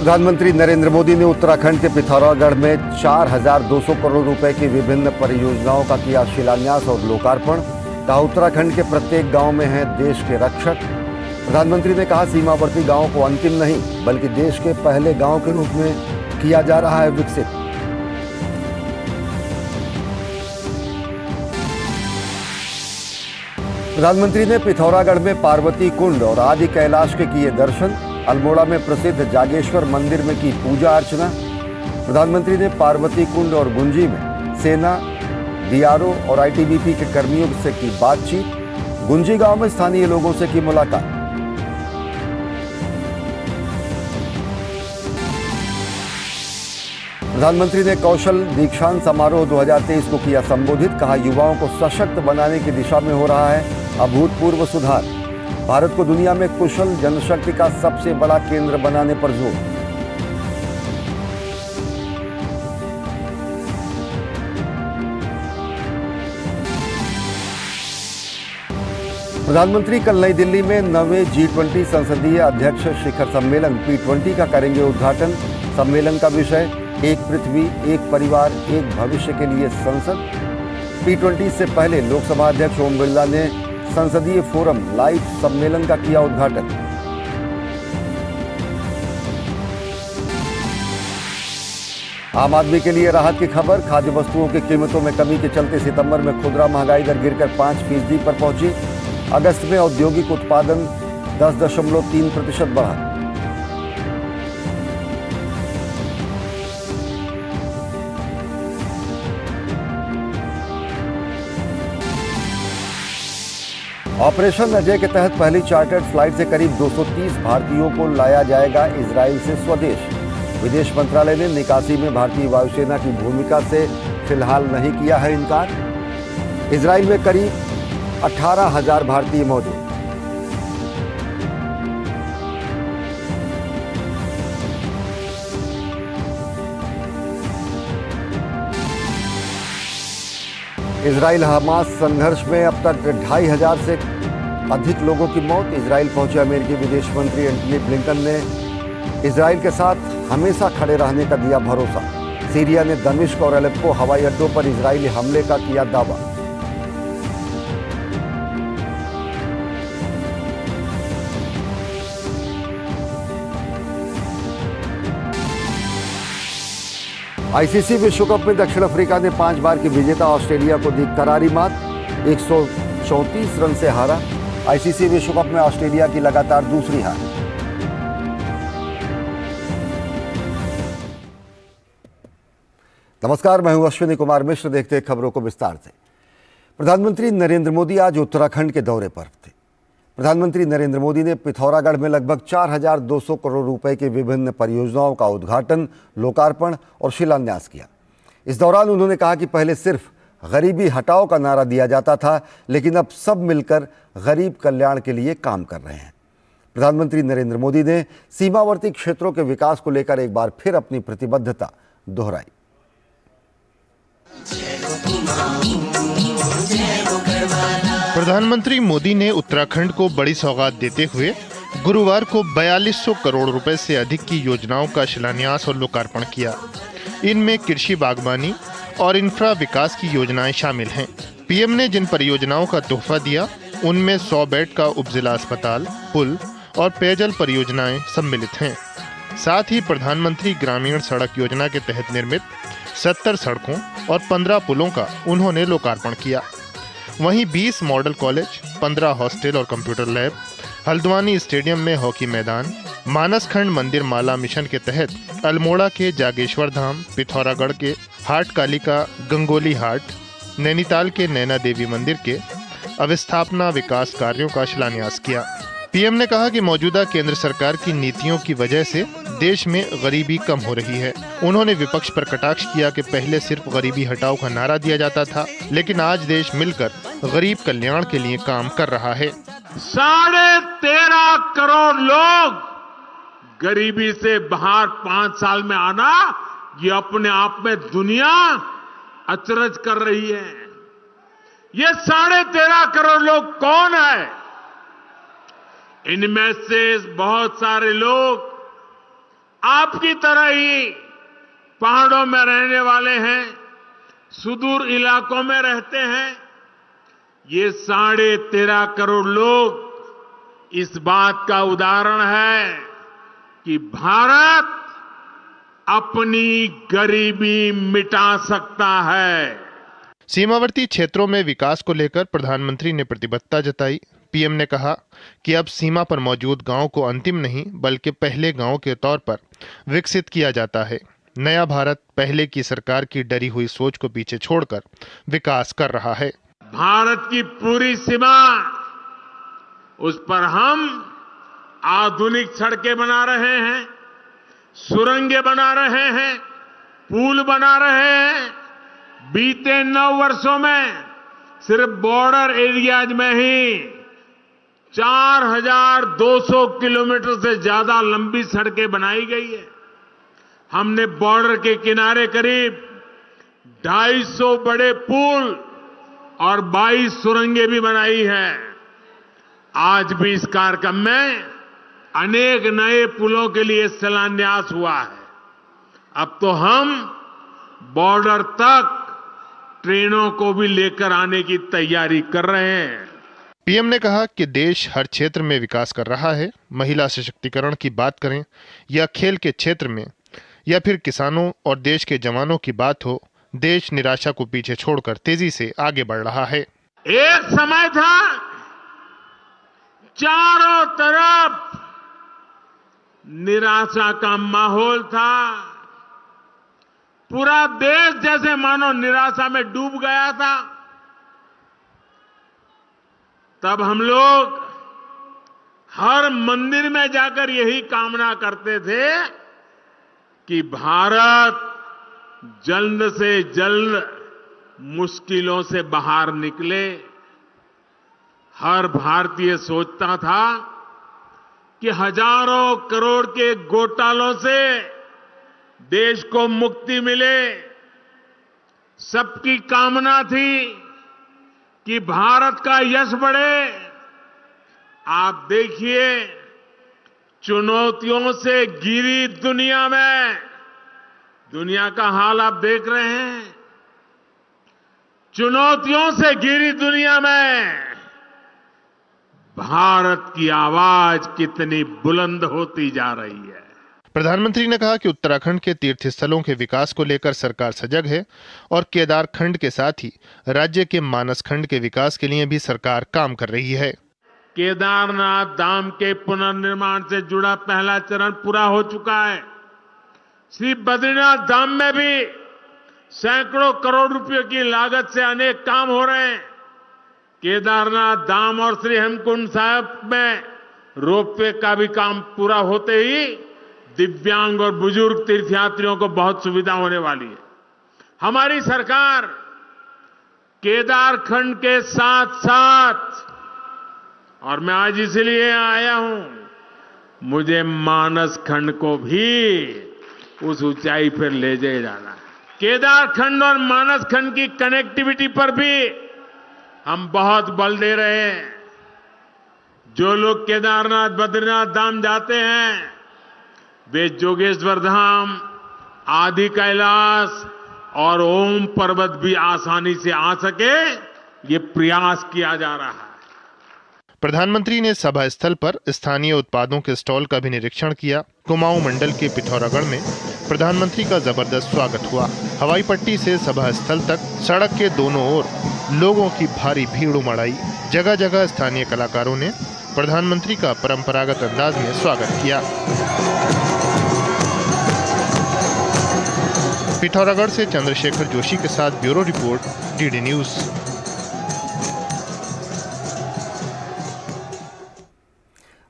प्रधानमंत्री नरेंद्र मोदी ने उत्तराखंड के पिथौरागढ़ में 4,200 करोड़ रुपए की विभिन्न परियोजनाओं का किया शिलान्यास और लोकार्पण। कहा, उत्तराखंड के प्रत्येक गांव में है देश के रक्षक। प्रधानमंत्री ने कहा, सीमावर्ती गांवों को अंतिम नहीं बल्कि देश के पहले गांव के रूप में किया जा रहा है विकसित। प्रधानमंत्री ने पिथौरागढ़ में पार्वती कुंड और आदि कैलाश के किए दर्शन। अल्मोड़ा में प्रसिद्ध जागेश्वर मंदिर में की पूजा अर्चना। प्रधानमंत्री ने पार्वती कुंड और गुंजी में सेना, बीआरओ और आईटीबीपी के कर्मियों से की बातचीत। गुंजी गांव में स्थानीय लोगों से की मुलाकात। प्रधानमंत्री ने कौशल दीक्षांत समारोह 2023 को किया संबोधित। कहा, युवाओं को सशक्त बनाने की दिशा में हो रहा है अभूतपूर्व सुधार। भारत को दुनिया में कुशल जनशक्ति का सबसे बड़ा केंद्र बनाने पर जोर। प्रधानमंत्री कल नई दिल्ली में 9वें G20 संसदीय अध्यक्ष शिखर सम्मेलन P20 का करेंगे उद्घाटन। सम्मेलन का विषय एक पृथ्वी, एक परिवार, एक भविष्य के लिए संसद। P20 से पहले लोकसभा अध्यक्ष ओम बिरला ने संसदीय फोरम लाइव सम्मेलन का किया उद्घाटन। आम आदमी के लिए राहत की खबर। खाद्य वस्तुओं की कीमतों में कमी के चलते सितंबर में खुदरा महंगाई दर गिरकर 5% पर पहुंची। अगस्त में औद्योगिक उत्पादन 10.3% बढ़ा। ऑपरेशन अजय के तहत पहली चार्टर्ड फ्लाइट से करीब 230 भारतीयों को लाया जाएगा इजराइल से स्वदेश। विदेश मंत्रालय ने निकासी में भारतीय वायुसेना की भूमिका से फिलहाल नहीं किया है इनकार। इजराइल में करीब 18,000 भारतीय मौजूद। इजराइल हमास संघर्ष में अब तक 2,500 से अधिक लोगों की मौत। इजराइल पहुंचे अमेरिकी विदेश मंत्री एंटनी ब्लिंकन ने इजराइल के साथ हमेशा खड़े रहने का दिया भरोसा। सीरिया ने दमिश्क और अलेप्पो हवाई अड्डों पर इजरायली हमले का किया दावा। आईसीसी विश्व कप में दक्षिण अफ्रीका ने 5 बार की विजेता ऑस्ट्रेलिया को दी करारी मात। 134 रन से हारा। आईसीसी विश्व कप में ऑस्ट्रेलिया की लगातार दूसरी हार। नमस्कार, मैं हूं अश्विनी कुमार मिश्र। देखते हैं खबरों को विस्तार से। प्रधानमंत्री नरेंद्र मोदी आज उत्तराखंड के दौरे पर थे। प्रधानमंत्री नरेंद्र मोदी ने पिथौरागढ़ में लगभग 4,200 करोड़ रुपए की विभिन्न परियोजनाओं का उद्घाटन, लोकार्पण और शिलान्यास किया। इस दौरान उन्होंने कहा कि पहले सिर्फ गरीबी हटाओ का नारा दिया जाता था, लेकिन अब सब मिलकर गरीब कल्याण के लिए काम कर रहे हैं। प्रधानमंत्री नरेंद्र मोदी ने सीमावर्ती क्षेत्रों के विकास को लेकर एक बार फिर अपनी प्रतिबद्धता दोहराई। प्रधानमंत्री मोदी ने उत्तराखंड को बड़ी सौगात देते हुए गुरुवार को 4200 करोड़ रुपए से अधिक की योजनाओं का शिलान्यास और लोकार्पण किया। इनमें कृषि, बागवानी और इंफ्रा विकास की योजनाएं शामिल हैं। पीएम ने जिन परियोजनाओं का तोहफा दिया उनमें 100 बेड का उपजिला अस्पताल, पुल और पेयजल परियोजनाएं सम्मिलित हैं। साथ ही प्रधानमंत्री ग्रामीण सड़क योजना के तहत निर्मित 70 सड़कों और 15 पुलों का उन्होंने लोकार्पण किया। वहीं 20 मॉडल कॉलेज, 15 हॉस्टल और कंप्यूटर लैब, हल्द्वानी स्टेडियम में हॉकी मैदान, मानसखंड मंदिर माला मिशन के तहत अल्मोड़ा के जागेश्वर धाम, पिथौरागढ़ के हाट कालिका गंगोली हाट, नैनीताल के नैना देवी मंदिर के अवस्थापना विकास कार्यों का शिलान्यास किया। पीएम ने कहा कि मौजूदा केंद्र सरकार की नीतियों की वजह से देश में गरीबी कम हो रही है। उन्होंने विपक्ष पर कटाक्ष किया कि पहले सिर्फ गरीबी हटाओ का नारा दिया जाता था, लेकिन आज देश मिलकर गरीब कल्याण के लिए काम कर रहा है। 13.5 करोड़ लोग गरीबी से बाहर 5 साल में आना, ये अपने आप में दुनिया अचरज कर रही है। ये 13.5 करोड़ लोग कौन है? इनमें से बहुत सारे लोग आपकी तरह ही पहाड़ों में रहने वाले हैं, सुदूर इलाकों में रहते हैं। ये 13.5 करोड़ लोग इस बात का उदाहरण है कि भारत अपनी गरीबी मिटा सकता है। सीमावर्ती क्षेत्रों में विकास को लेकर प्रधानमंत्री ने प्रतिबद्धता जताई। पीएम ने कहा कि अब सीमा पर मौजूद गांव को अंतिम नहीं बल्कि पहले गांव के तौर पर विकसित किया जाता है। नया भारत पहले की सरकार की डरी हुई सोच को पीछे छोड़कर विकास कर रहा है। भारत की पूरी सीमा, उस पर हम आधुनिक सड़कें बना रहे हैं, सुरंगें बना रहे हैं, पुल बना रहे हैं। बीते 9 वर्षों में सिर्फ बॉर्डर एरियाज में ही 4200 किलोमीटर से ज्यादा लंबी सड़कें बनाई गई है। हमने बॉर्डर के किनारे करीब 250 बड़े पुल और 22 सुरंगें भी बनाई है। आज भी इस कार्यक्रम में अनेक नए पुलों के लिए शिलान्यास हुआ है। अब तो हम बॉर्डर तक ट्रेनों को भी लेकर आने की तैयारी कर रहे हैं। पीएम ने कहा कि देश हर क्षेत्र में विकास कर रहा है। महिला सशक्तिकरण की बात करें या खेल के क्षेत्र में या फिर किसानों और देश के जवानों की बात हो, देश निराशा को पीछे छोड़कर तेजी से आगे बढ़ रहा है। एक समय था चारों तरफ निराशा का माहौल था। पूरा देश जैसे मानो निराशा में डूब गया था। तब हम लोग हर मंदिर में जाकर यही कामना करते थे कि भारत जल्द से जल्द मुश्किलों से बाहर निकले। हर भारतीय सोचता था कि हजारों करोड़ के घोटालों से देश को मुक्ति मिले। सबकी कामना थी कि भारत का यश बढ़े। आप देखिए, चुनौतियों से घिरी दुनिया में, दुनिया का हाल आप देख रहे हैं। चुनौतियों से घिरी दुनिया में भारत की आवाज कितनी बुलंद होती जा रही है। प्रधानमंत्री ने कहा कि उत्तराखंड के तीर्थ स्थलों के विकास को लेकर सरकार सजग है और केदारखंड के साथ ही राज्य के मानस खंड के विकास के लिए भी सरकार काम कर रही है। केदारनाथ धाम के पुनर्निर्माण से जुड़ा पहला चरण पूरा हो चुका है। श्री बद्रीनाथ धाम में भी सैकड़ों करोड़ रुपए की लागत से अनेक काम हो रहे हैं। केदारनाथ धाम और श्री हेमकुंड साहिब में रोपवे का भी काम पूरा होते ही दिव्यांग और बुजुर्ग तीर्थयात्रियों को बहुत सुविधा होने वाली है। हमारी सरकार केदारखंड के साथ साथ, और मैं आज इसलिए आया हूं, मुझे मानस खंड को भी उस ऊंचाई पर ले जाना है। केदारखंड और मानस खंड की कनेक्टिविटी पर भी हम बहुत बल दे रहे हैं। जो लोग केदारनाथ बद्रीनाथ धाम जाते हैं वे जोगेश्वर धाम, आदि कैलाश और ओम पर्वत भी आसानी से आ सके, ये प्रयास किया जा रहा है। प्रधानमंत्री ने सभा स्थल पर स्थानीय उत्पादों के स्टॉल का भी निरीक्षण किया। कुमाऊं मंडल के पिथौरागढ़ में प्रधानमंत्री का जबरदस्त स्वागत हुआ। हवाई पट्टी से सभा स्थल तक सड़क के दोनों ओर लोगों की भारी भीड़ उमड़ आई। जगह जगह स्थानीय कलाकारों ने प्रधानमंत्री का परंपरागत अंदाज में स्वागत किया। पिथौरागढ़ से चंद्रशेखर जोशी के साथ ब्यूरो रिपोर्ट, डीडी न्यूज।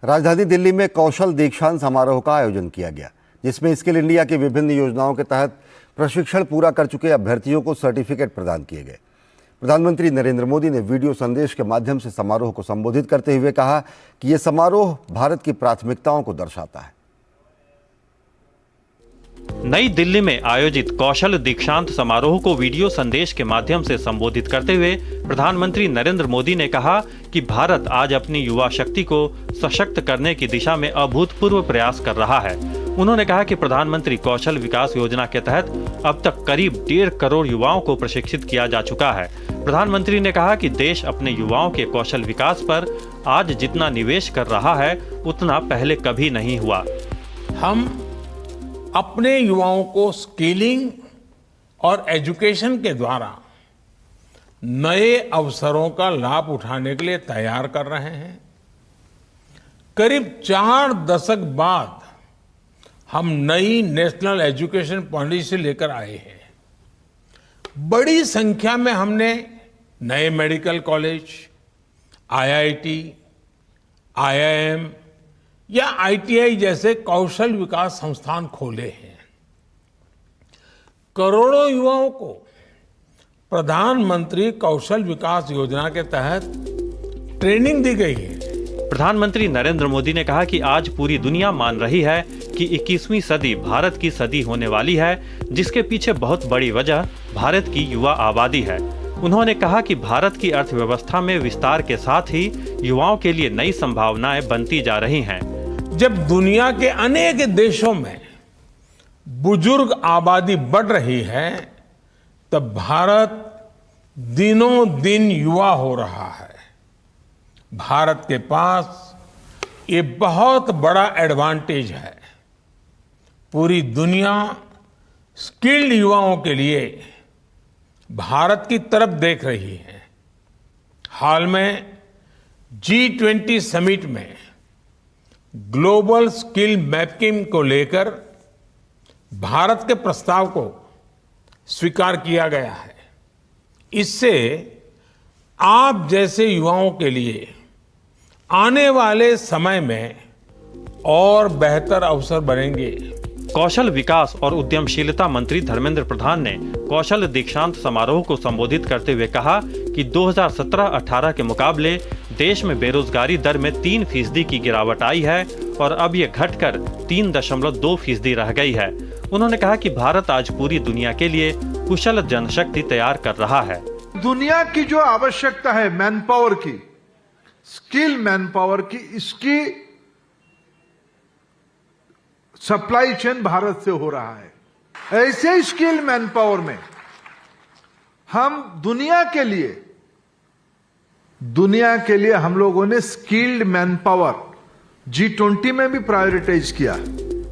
राजधानी दिल्ली में कौशल दीक्षांत समारोह का आयोजन किया गया, जिसमें स्किल इंडिया की विभिन्न योजनाओं के तहत प्रशिक्षण पूरा कर चुके अभ्यर्थियों को सर्टिफिकेट प्रदान किए गए। प्रधानमंत्री नरेंद्र मोदी ने वीडियो संदेश के माध्यम से समारोह को संबोधित करते हुए कहा कि यह समारोह भारत की प्राथमिकताओं को दर्शाता है। नई दिल्ली में आयोजित कौशल दीक्षांत समारोह को वीडियो संदेश के माध्यम से संबोधित करते हुए प्रधानमंत्री नरेंद्र मोदी ने कहा कि भारत आज अपनी युवा शक्ति को सशक्त करने की दिशा में अभूतपूर्व प्रयास कर रहा है। उन्होंने कहा कि प्रधानमंत्री कौशल विकास योजना के तहत अब तक करीब 1.5 करोड़ युवाओं को प्रशिक्षित किया जा चुका है। प्रधानमंत्री ने कहा कि देश अपने युवाओं के कौशल विकास पर आज जितना निवेश कर रहा है उतना पहले कभी नहीं हुआ। हम अपने युवाओं को स्किलिंग और एजुकेशन के द्वारा नए अवसरों का लाभ उठाने के लिए तैयार कर रहे हैं। करीब 4 दशक बाद हम नई नेशनल एजुकेशन पॉलिसी लेकर आए हैं। बड़ी संख्या में हमने नए मेडिकल कॉलेज, आईआईटी, आईआईएम या आईटीआई जैसे कौशल विकास संस्थान खोले हैं। करोड़ों युवाओं को प्रधानमंत्री कौशल विकास योजना के तहत ट्रेनिंग दी गई है। प्रधानमंत्री नरेंद्र मोदी ने कहा कि आज पूरी दुनिया मान रही है कि 21वीं सदी भारत की सदी होने वाली है, जिसके पीछे बहुत बड़ी वजह भारत की युवा आबादी है। उन्होंने कहा कि भारत की अर्थव्यवस्था में विस्तार के साथ ही युवाओं के लिए नई संभावनाएं बनती जा रही हैं। जब दुनिया के अनेक देशों में बुजुर्ग आबादी बढ़ रही है, तब भारत दिनों दिन युवा हो रहा है। भारत के पास ये बहुत बड़ा एडवांटेज है। पूरी दुनिया स्किल्ड युवाओं के लिए भारत की तरफ देख रही है। हाल में G20 समिट में ग्लोबल स्किल मैपिंग को लेकर भारत के प्रस्ताव को स्वीकार किया गया है। इससे आप जैसे युवाओं के लिए आने वाले समय में और बेहतर अवसर बनेंगे। कौशल विकास और उद्यमशीलता मंत्री धर्मेंद्र प्रधान ने कौशल दीक्षांत समारोह को संबोधित करते हुए कहा कि 2017-18 के मुकाबले देश में बेरोजगारी दर में 3% की गिरावट आई है और अब ये घटकर 3.2% रह गई है। उन्होंने कहा कि भारत आज पूरी दुनिया के लिए कुशल जनशक्ति तैयार कर रहा है। दुनिया की जो आवश्यकता है मैन पावर की, स्किल मैन पावर की, इसकी सप्लाई चेन भारत से हो रहा है। ऐसे स्किल मैन पावर में हम दुनिया के लिए हम लोगों ने स्किल्ड मैन पावर G20 में भी प्रायोरिटाइज किया।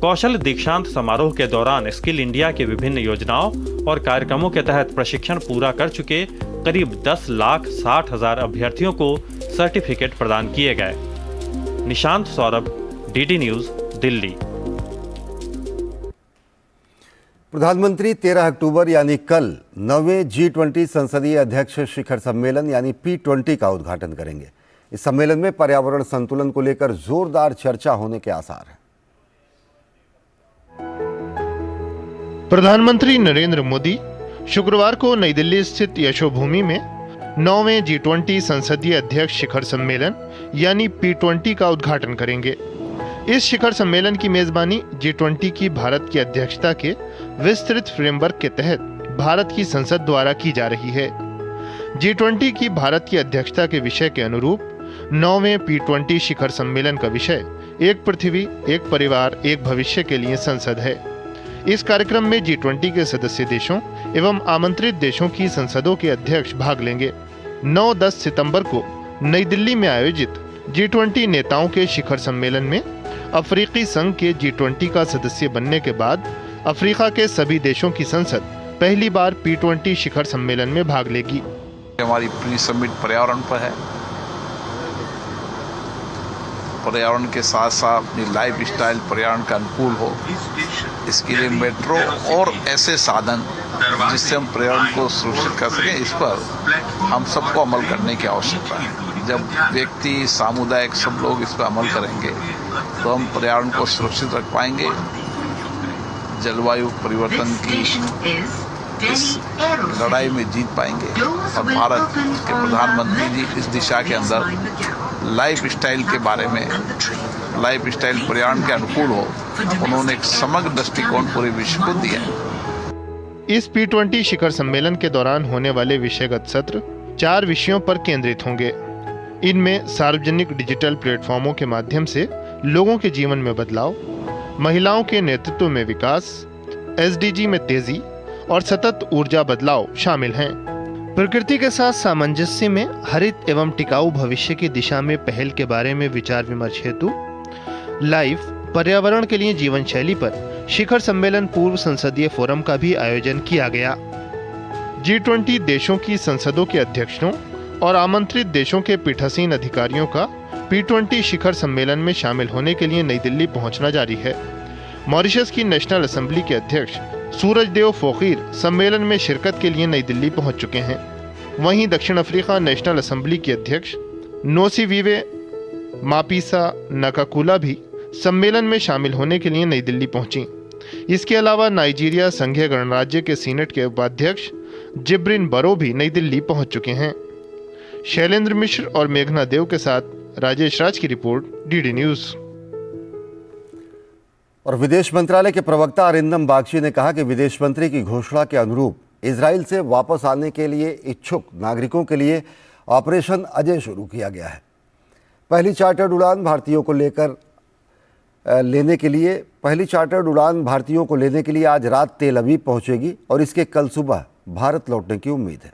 कौशल दीक्षांत समारोह के दौरान स्किल इंडिया के विभिन्न योजनाओं और कार्यक्रमों के तहत प्रशिक्षण पूरा कर चुके करीब 10,60,000 अभ्यर्थियों को सर्टिफिकेट प्रदान किए गए। Nishant Saurabh, DD news, Delhi. प्रधानमंत्री 13 अक्टूबर यानी कल 9वें G20 संसदीय अध्यक्ष शिखर सम्मेलन यानी P20 का उद्घाटन करेंगे। इस सम्मेलन में पर्यावरण संतुलन को लेकर जोरदार चर्चा होने के आसार हैं। प्रधानमंत्री नरेंद्र मोदी शुक्रवार को नई दिल्ली स्थित यशोभूमि में 9वें G20 संसदीय अध्यक्ष शिखर सम्मेलन यानी P20 का उद्घाटन करेंगे। इस शिखर सम्मेलन की मेजबानी G20 की भारत की अध्यक्षता के विस्तृत फ्रेमवर्क के तहत भारत की संसद द्वारा की जा रही है। G20 की भारत की अध्यक्षता के विषय के अनुरूप 9वें P20 शिखर सम्मेलन का विषय एक पृथ्वी, एक परिवार, एक भविष्य के लिए संसद है। इस कार्यक्रम में G20 के सदस्य देशों एवं आमंत्रित देशों की संसदों के अध्यक्ष भाग लेंगे। 9-10 सितंबर को नई दिल्ली में आयोजित G20 नेताओं के शिखर सम्मेलन में अफ्रीकी संघ के G20 का सदस्य बनने के बाद अफ्रीका के सभी देशों की संसद पहली बार P20 शिखर सम्मेलन में भाग लेगी। हमारी प्री समिट पर्यावरण पर है। पर्यावरण के साथ साथ अपनी लाइफ स्टाइल पर्यावरण का अनुकूल हो, इसके लिए मेट्रो और ऐसे साधन जिससे हम पर्यावरण को सुरक्षित कर सकें, इस पर हम सबको अमल करने की आवश्यकता है। जब व्यक्ति, सामुदायिक सब लोग इस पर अमल करेंगे तो हम पर्यावरण को सुरक्षित रख पाएंगे। जलवायु परिवर्तन की इस लड़ाई में जीत पाएंगे और भारत के प्रधानमंत्री जी इस दिशा के अंदर लाइफ स्टाइल के बारे में, लाइफ स्टाइल पर्यावरण के अनुकूल हो, उन्होंने एक समग्र दृष्टिकोण पूरे विश्व को दिया है। इस P20 शिखर सम्मेलन के दौरान होने वाले विषयगत सत्र 4 विषयों पर केंद्रित होंगे। इनमें सार्वजनिक डिजिटल प्लेटफॉर्मों के माध्यम से लोगों के जीवन में बदलाव, महिलाओं के नेतृत्व में विकास, एसडीजी में तेजी और सतत ऊर्जा बदलाव शामिल हैं। प्रकृति के साथ सामंजस्य में हरित एवं टिकाऊ भविष्य की दिशा में पहल के बारे में विचार विमर्श हेतु लाइव पर्यावरण के लिए जीवन शैली पर शिखर सम्मेलन पूर्व संसदीय फोरम का भी आयोजन किया गया। G20 देशों की संसदों के अध्यक्षों और आमंत्रित देशों के पीठासीन अधिकारियों का P20 शिखर सम्मेलन में शामिल होने के लिए नई दिल्ली पहुंचना जारी है। मॉरिशस की नेशनल असेंबली के अध्यक्ष सूरजदेव फोकीर सम्मेलन में शिरकत के लिए नई दिल्ली पहुंच चुके हैं। वहीं दक्षिण अफ्रीका नेशनल असेंबली की अध्यक्ष नोसीवीवे मापीसा नकाकुला भी सम्मेलन में शामिल होने के लिए नई दिल्ली पहुंची। इसके अलावा नाइजीरिया संघीय गणराज्य के सीनेट के उपाध्यक्ष जिब्रिन बरो भी नई दिल्ली पहुंच चुके हैं। शैलेंद्र मिश्र और मेघना देव के साथ राजेश राज की रिपोर्ट, डीडी न्यूज। और विदेश मंत्रालय के प्रवक्ता अरिंदम बागची ने कहा कि विदेश मंत्री की घोषणा के अनुरूप इजराइल से वापस आने के लिए इच्छुक नागरिकों के लिए ऑपरेशन अजय शुरू किया गया है। पहली चार्टर्ड उड़ान भारतीयों को लेने के लिए आज रात तेल अवीव पहुंचेगी और इसके कल सुबह भारत लौटने की उम्मीद है।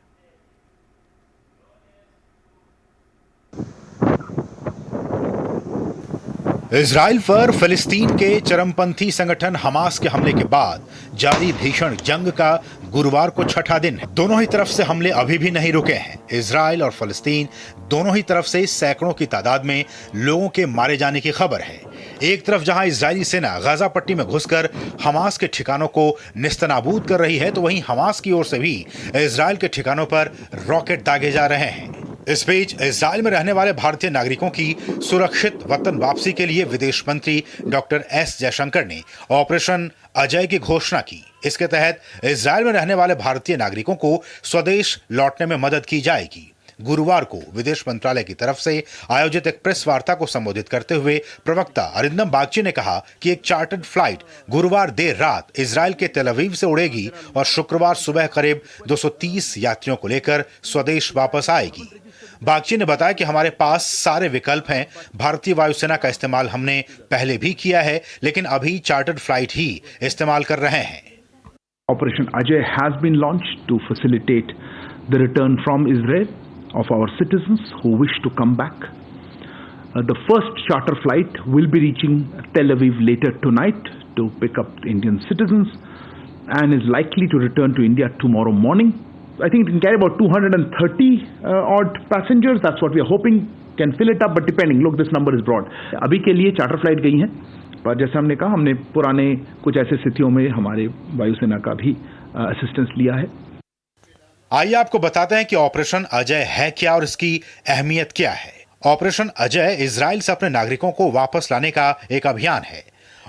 इजराइल पर फिलिस्तीन के चरमपंथी संगठन हमास के हमले के बाद जारी भीषण जंग का गुरुवार को छठा दिन है। दोनों ही तरफ से हमले अभी भी नहीं रुके हैं। इजराइल और फिलिस्तीन दोनों ही तरफ से सैकड़ों की तादाद में लोगों के मारे जाने की खबर है। एक तरफ जहां इजरायली सेना गाजा पट्टी में घुसकर हमास के ठिकानों को निस्तनाबूद कर रही है, तो वहीं हमास की ओर से भी इजराइल के ठिकानों पर रॉकेट दागे जा रहे हैं। इस बीच इजराइल में रहने वाले भारतीय नागरिकों की सुरक्षित वतन वापसी के लिए विदेश मंत्री डॉक्टर एस जयशंकर ने ऑपरेशन अजय की घोषणा की। इसके तहत इजराइल में रहने वाले भारतीय नागरिकों को स्वदेश लौटने में मदद की जाएगी। गुरुवार को विदेश मंत्रालय की तरफ से आयोजित एक प्रेस वार्ता को संबोधित करते हुए प्रवक्ता अरिंदम बागची ने कहा कि एक चार्टर्ड फ्लाइट गुरुवार देर रात इजराइल के तेल अवीव से उड़ेगी और शुक्रवार सुबह करीब 230 यात्रियों को लेकर स्वदेश वापस आएगी। बागची ने बताया कि हमारे पास सारे विकल्प हैं। भारतीय वायुसेना का इस्तेमाल हमने पहले भी किया है, लेकिन अभी चार्टर्ड फ्लाइट ही इस्तेमाल कर रहे हैं। Operation Ajay has been launched to facilitate the return from Israel of our citizens who wish to come back. The first charter flight will be reaching Tel Aviv later tonight to pick up Indian citizens and is likely to return to India tomorrow morning. I think it can carry about 230 odd passengers. That's what we are hoping can fill it up, but depending. Look, this number is broad. अभी के लिए charter flight गई हैं, पर जैसे हमने कहा, हमने पुराने कुछ ऐसे स्थितियों में हमारे वायुसेना का भी असिस्टेंस लिया है। आइए आपको बताते हैं कि ऑपरेशन अजय है क्या और इसकी अहमियत क्या है। ऑपरेशन अजय इजराइल से अपने नागरिकों को वापस लाने का एक अभियान है।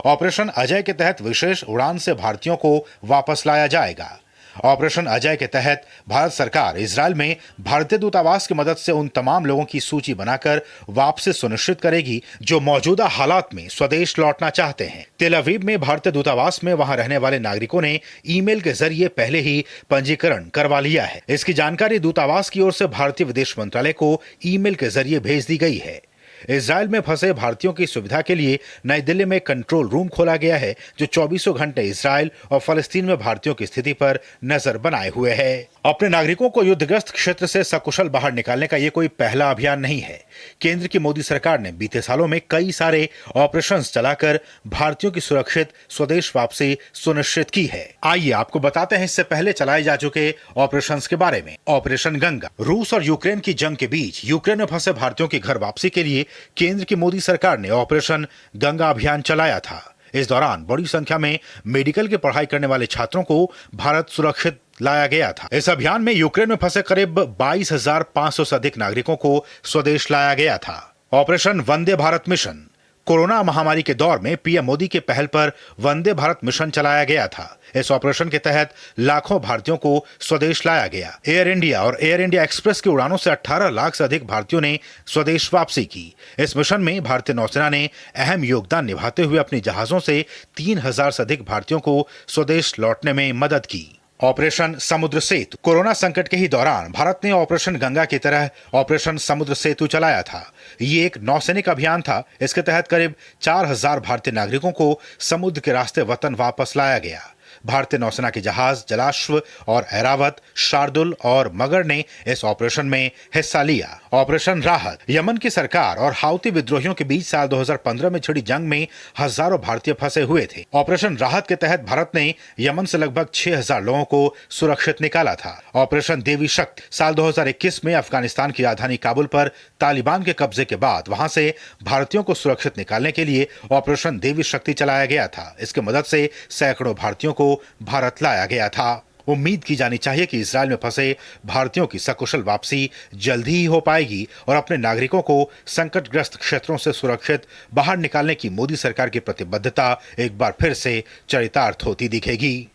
ऑपरेशन अजय के तहत विशेष उड़ान से भारतीयों को वापस लाया जाएगा। ऑपरेशन अजय के तहत भारत सरकार इजराइल में भारतीय दूतावास की मदद से उन तमाम लोगों की सूची बनाकर वापसी सुनिश्चित करेगी जो मौजूदा हालात में स्वदेश लौटना चाहते हैं। तेल अवीव में भारतीय दूतावास में वहां रहने वाले नागरिकों ने ईमेल के जरिए पहले ही पंजीकरण करवा लिया है। इसकी जानकारी दूतावास की ओर से भारतीय विदेश मंत्रालय को ईमेल के जरिए भेज दी गई है। इजराइल में फंसे भारतीयों की सुविधा के लिए नई दिल्ली में कंट्रोल रूम खोला गया है, जो 24 घंटे इजराइल और फलस्तीन में भारतीयों की स्थिति पर नजर बनाए हुए है। अपने नागरिकों को युद्धग्रस्त क्षेत्र से सकुशल बाहर निकालने का ये कोई पहला अभियान नहीं है। केंद्र की मोदी सरकार ने बीते सालों में कई सारे ऑपरेशंस चलाकर भारतीयों की सुरक्षित स्वदेश वापसी सुनिश्चित की है। आइए आपको बताते हैं इससे पहले चलाए जा चुके ऑपरेशंस के बारे में। ऑपरेशन गंगा। रूस और यूक्रेन की जंग के बीच यूक्रेन में फंसे भारतीयों की घर वापसी के लिए केंद्र की मोदी सरकार ने ऑपरेशन गंगा अभियान चलाया था। इस दौरान बड़ी संख्या में मेडिकल की पढ़ाई करने वाले छात्रों को भारत सुरक्षित लाया गया था। इस अभियान में यूक्रेन में फंसे करीब 22,500 से अधिक नागरिकों को स्वदेश लाया गया था। Operation Vande Bharat mission. Corona महामारी के दौर में पीएम मोदी के पहल पर वंदे भारत मिशन चलाया गया था। इस ऑपरेशन के तहत लाखों भारतीयों को स्वदेश लाया गया। एयर इंडिया और एयर इंडिया एक्सप्रेस की उड़ानों से 18 लाख से अधिक भारतीयों ने स्वदेश वापसी की। इस मिशन में भारतीय नौसेना ने अहम योगदान निभाते हुए अपने जहाजों से 3,000 से अधिक भारतीयों को स्वदेश लौटने में मदद की। ऑपरेशन समुद्र सेतु। कोरोना संकट के ही दौरान भारत ने ऑपरेशन गंगा की तरह ऑपरेशन समुद्र सेतु चलाया था। ये एक नौसैनिक अभियान था। इसके तहत करीब 4000 भारतीय नागरिकों को समुद्र के रास्ते वतन वापस लाया गया। भारतीय नौसेना के जहाज जलाश्व और ऐरावत, शार्दुल और मगर ने इस ऑपरेशन में हिस्सा लिया। ऑपरेशन राहत। यमन की सरकार और हाउती विद्रोहियों के बीच साल 2015 में छिड़ी जंग में हजारों भारतीय फंसे हुए थे। ऑपरेशन राहत के तहत भारत ने यमन से लगभग 6000 लोगों को सुरक्षित निकाला था। ऑपरेशन देवी शक्ति। साल 2021 में अफगानिस्तान की राजधानी काबुल पर तालिबान के कब्जे के बाद वहां से भारतीयों को सुरक्षित निकालने के लिए ऑपरेशन देवी शक्ति चलाया गया था। इसकी मदद से सैकड़ों भारतीयों को भारत लाया गया था। उम्मीद की जानी चाहिए कि इजरायल में फंसे भारतीयों की सकुशल वापसी जल्दी ही हो पाएगी और अपने नागरिकों को संकटग्रस्त क्षेत्रों से सुरक्षित बाहर निकालने की मोदी सरकार की प्रतिबद्धता एक बार फिर से चरितार्थ होती दिखेगी।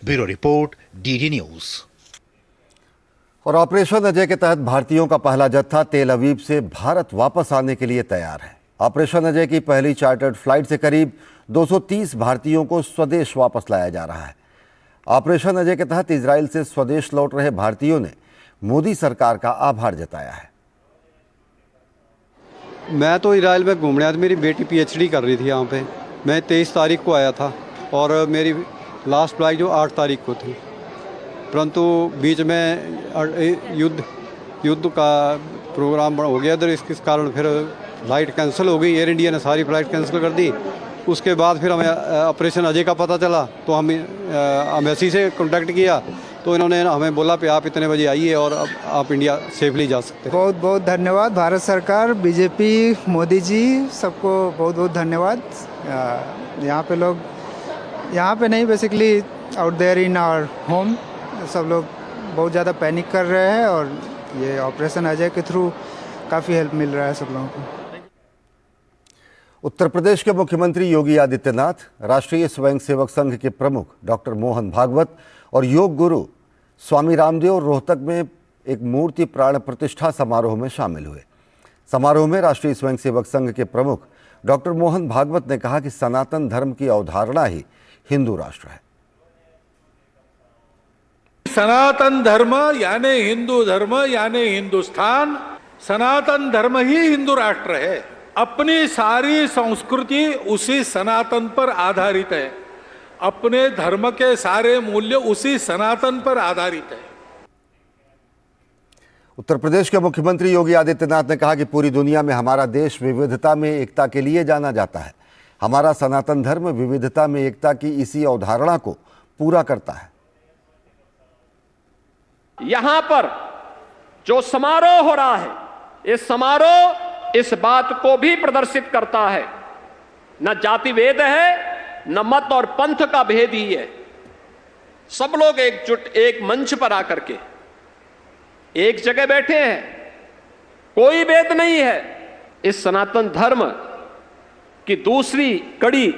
Bureau report, DD news. और ऑपरेशन अजय के तहत भारतीयों का पहला जत्था तेल अवीव से भारत वापस आने के लिए तैयार है। ऑपरेशन अजय की पहली चार्टर्ड फ्लाइट से करीब 230 भारतीयों को स्वदेश वापस लाया जा रहा है। ऑपरेशन अजय के तहत इजराइल से स्वदेश लौट रहे भारतीयों ने मोदी सरकार का आभार जताया है। मैं तो इजराइल में घूमने आया था। मेरी बेटी पीएचडी कर रही थी यहाँ पे। मैं 23 तारीख को आया था और मेरी लास्ट फ्लाइट जो 8 तारीख को थी, परंतु बीच में युद्ध का प्रोग्राम हो गया इधर। इसके कारण फिर फ्लाइट कैंसिल हो गई। एयर इंडिया ने सारी फ्लाइट कैंसिल कर दी। उसके बाद फिर हमें ऑपरेशन अजय का पता चला तो हम एम्बेसी से कांटेक्ट किया तो इन्होंने हमें बोला कि आप इतने बजे आइए और अब आप इंडिया सेफली जा सकते हैं। बहुत बहुत धन्यवाद भारत सरकार, बीजेपी, मोदी जी, सबको बहुत बहुत धन्यवाद। यहाँ पे लोग, यहाँ पे नहीं, basically out there in our home, सब लोग बहुत ज़्यादा पैनिक कर रहे हैं और ये ऑपरेशन अजय के थ्रू काफ़ी हेल्प मिल रहा है सब लोगों को। उत्तर प्रदेश के मुख्यमंत्री योगी आदित्यनाथ, राष्ट्रीय स्वयंसेवक संघ के प्रमुख डॉक्टर मोहन भागवत और योग गुरु स्वामी रामदेव रोहतक में एक मूर्ति प्राण प्रतिष्ठा समारोह में शामिल हुए। समारोह में राष्ट्रीय स्वयंसेवक संघ के प्रमुख डॉक्टर मोहन भागवत ने कहा कि सनातन धर्म की अवधारणा ही हिंदू राष्ट्र है। सनातन धर्म यानी हिंदू धर्म यानी हिंदुस्तान, सनातन धर्म ही हिंदू राष्ट्र है। अपनी सारी संस्कृति उसी सनातन पर आधारित है। अपने धर्म के सारे मूल्य उसी सनातन पर आधारित है। उत्तर प्रदेश के मुख्यमंत्री योगी आदित्यनाथ ने कहा कि पूरी दुनिया में हमारा देश विविधता में एकता के लिए जाना जाता है। हमारा सनातन धर्म विविधता में एकता की इसी अवधारणा को पूरा करता है। यहां पर जो समारोह हो रहा है, इस समारोह इस बात को भी प्रदर्शित करता है, न जाति भेद है, न मत और पंथ का भेद ही है। सब लोग एकजुट एक मंच पर आकर के एक जगह बैठे हैं, कोई भेद नहीं है। इस सनातन धर्म की दूसरी कड़ी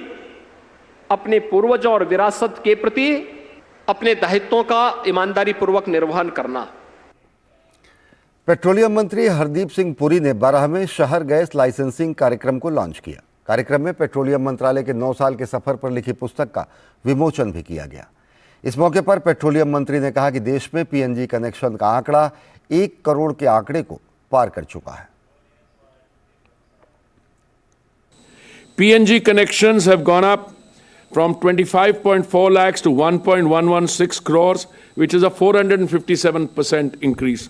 अपने पूर्वजों और विरासत के प्रति अपने दायित्वों का ईमानदारी पूर्वक निर्वहन करना। पेट्रोलियम मंत्री हरदीप सिंह पुरी ने 12वें शहर गैस लाइसेंसिंग कार्यक्रम को लॉन्च किया। कार्यक्रम में पेट्रोलियम मंत्रालय के 9 साल के सफर पर लिखी पुस्तक का विमोचन भी किया गया। इस मौके पर पेट्रोलियम मंत्री ने कहा कि देश में पीएनजी कनेक्शन का आंकड़ा 1 करोड़ के आंकड़े को पार कर चुका है। PNG connections have gone up from 25.4 lakhs to 1.116 crores, which is a 457% increase.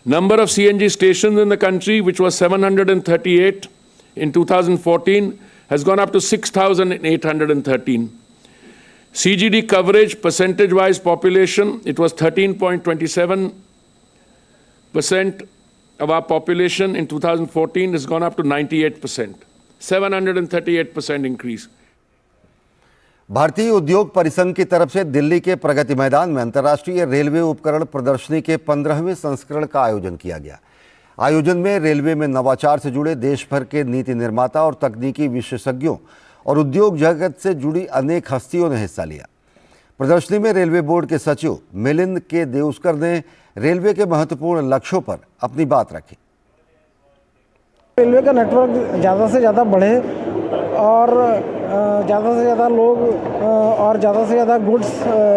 Number of CNG stations in the country, which was 738 in 2014, has gone up to 6,813. CGD coverage percentage-wise population, it was 13.27% of our population in 2014, has gone up to 98%. 738% increase. भारतीय उद्योग परिसंघ की तरफ से दिल्ली के प्रगति मैदान में अंतर्राष्ट्रीय railway उपकरण प्रदर्शनी के 15वें संस्करण का आयोजन किया गया। आयोजन में रेलवे में नवाचार से जुड़े देश भर के नीति निर्माता और तकनीकी विशेषज्ञों और उद्योग जगत से जुड़ी अनेक हस्तियों ने हिस्सा लिया। प्रदर्शनी में रेलवे बोर्ड के सचिव मिलिंद के देउस्कर ने रेलवे के महत्वपूर्ण लक्ष्यों पर अपनी बात रखी। रेलवे का नेटवर्क ज़्यादा से ज़्यादा बढ़े और ज़्यादा से ज़्यादा लोग और ज़्यादा से ज़्यादा गुड्स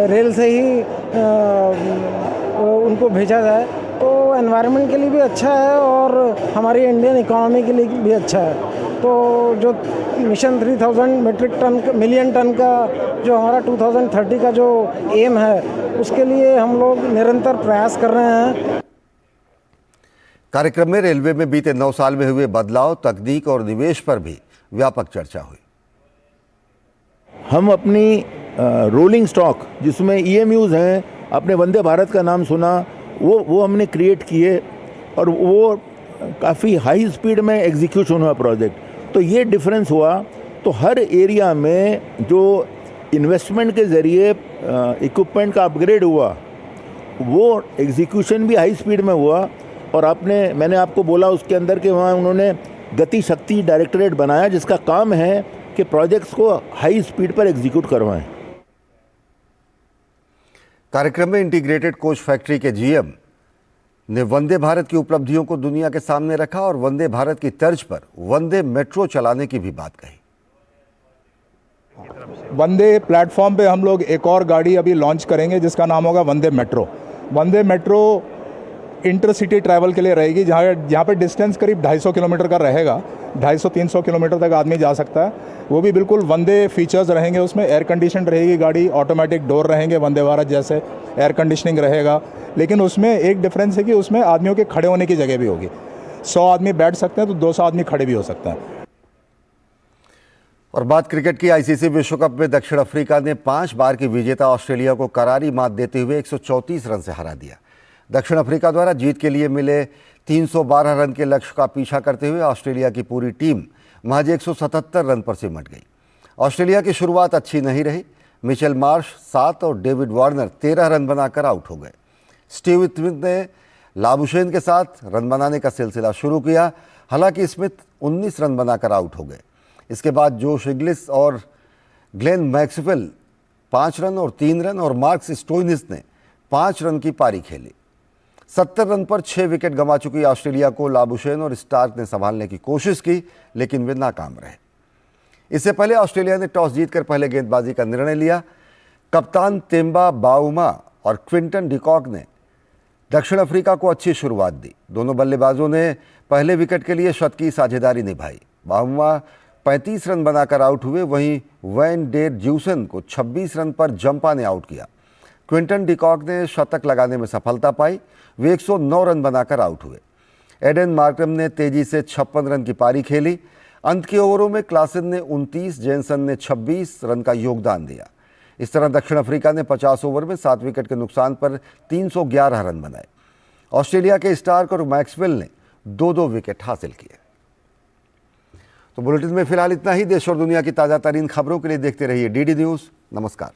रेल से ही उनको भेजा जाए तो एनवायरनमेंट के लिए भी अच्छा है और हमारी इंडियन इकोनॉमी के लिए भी अच्छा है। तो जो मिशन 3000 मिलियन टन का जो हमारा 2030 का जो एम है उसके लिए हम लोग निरंतर प्रयास कर रहे हैं। कार्यक्रम में रेलवे में बीते 9 साल में हुए बदलाव, तकनीक और निवेश पर भी व्यापक चर्चा हुई। हम अपनी रोलिंग स्टॉक जिसमें EMUs हैं, अपने वंदे भारत का नाम सुना, वो हमने क्रिएट किए और वो काफ़ी हाई स्पीड में एग्जीक्यूशन हुआ प्रोजेक्ट। तो ये डिफरेंस हुआ। तो हर एरिया में जो इन्वेस्टमेंट के ज़रिए इक्विपमेंट का अपग्रेड हुआ वो एग्जीक्यूशन भी हाई स्पीड में हुआ। और मैंने आपको बोला उसके अंदर कि वहाँ उन्होंने गति शक्ति डायरेक्टरेट बनाया जिसका काम है कि प्रोजेक्ट्स को हाई स्पीड पर एग्जीक्यूट करवाएं। कार्यक्रम में इंटीग्रेटेड कोच फैक्ट्री के GM ने वंदे भारत की उपलब्धियों को दुनिया के सामने रखा और वंदे भारत की तर्ज पर वंदे मेट्रो चलाने की भी बात कही। वंदे प्लेटफॉर्म पे हम लोग एक और गाड़ी अभी लॉन्च करेंगे जिसका नाम होगा वंदे मेट्रो। वंदे मेट्रो इंटरसिटी ट्रैवल के लिए रहेगी, जहाँ पे डिस्टेंस करीब 250 किलोमीटर का रहेगा। 250-300 किलोमीटर तक आदमी जा सकता है। वो भी बिल्कुल वंदे फीचर्स रहेंगे उसमें। एयर कंडीशन रहेगी गाड़ी, ऑटोमेटिक डोर रहेंगे वंदे भारत जैसे, एयर कंडीशनिंग रहेगा। लेकिन उसमें एक डिफरेंस है कि उसमें आदमियों के खड़े होने की जगह भी होगी। 100 आदमी बैठ सकते हैं तो 200 आदमी खड़े भी हो सकते हैं। और बात क्रिकेट की। ICC विश्व कप में दक्षिण अफ्रीका ने 5 बार की विजेता ऑस्ट्रेलिया को करारी मात देते हुए 134 रन से हरा दिया। दक्षिण अफ्रीका द्वारा जीत के लिए मिले 312 रन के लक्ष्य का पीछा करते हुए ऑस्ट्रेलिया की पूरी टीम महज 177 रन पर सिमट गई। ऑस्ट्रेलिया की शुरुआत अच्छी नहीं रही। मिचेल मार्श 7 और डेविड वार्नर 13 रन बनाकर आउट हो गए। स्टीव स्मिथ ने लाबुशेन के साथ रन बनाने का सिलसिला शुरू किया, हालांकि स्मिथ 19 रन बनाकर आउट हो गए। इसके बाद जोश इंग्लिस और ग्लेन मैक्सवेल 5 रन और 3 रन और मार्कस स्टोइनिस ने 5 रन की पारी खेली। 70 रन पर 6 विकेट गंवा चुकी ऑस्ट्रेलिया को लाबुशेन और स्टार्क ने संभालने की कोशिश की, लेकिन वे नाकाम रहे। इससे पहले ऑस्ट्रेलिया ने टॉस जीतकर पहले गेंदबाजी का निर्णय लिया। कप्तान तेम्बा बाउमा और क्विंटन डिकॉक ने दक्षिण अफ्रीका को अच्छी शुरुआत दी। दोनों बल्लेबाजों ने पहले विकेट के लिए शत की साझेदारी निभाई। बाउमा 35 रन बनाकर आउट हुए, वहीं वैन डेर ज्यूसन को 26 रन पर जंपा ने आउट किया। क्विंटन डिकॉक ने शतक लगाने में सफलता पाई, वे 109 रन बनाकर आउट हुए। एडन मार्करम ने तेजी से 56 रन की पारी खेली। अंत के ओवरों में क्लासन ने 29, जेनसन ने 26 रन का योगदान दिया। इस तरह दक्षिण अफ्रीका ने 50 ओवर में 7 विकेट के नुकसान पर 311 रन बनाए। ऑस्ट्रेलिया के स्टार्क और मैक्सवेल ने 2-2 विकेट हासिल किए। तो बुलेटिन में फिलहाल इतना ही। देश और दुनिया की ताज़ा तरीन खबरों के लिए देखते रहिए DD न्यूज़। नमस्कार।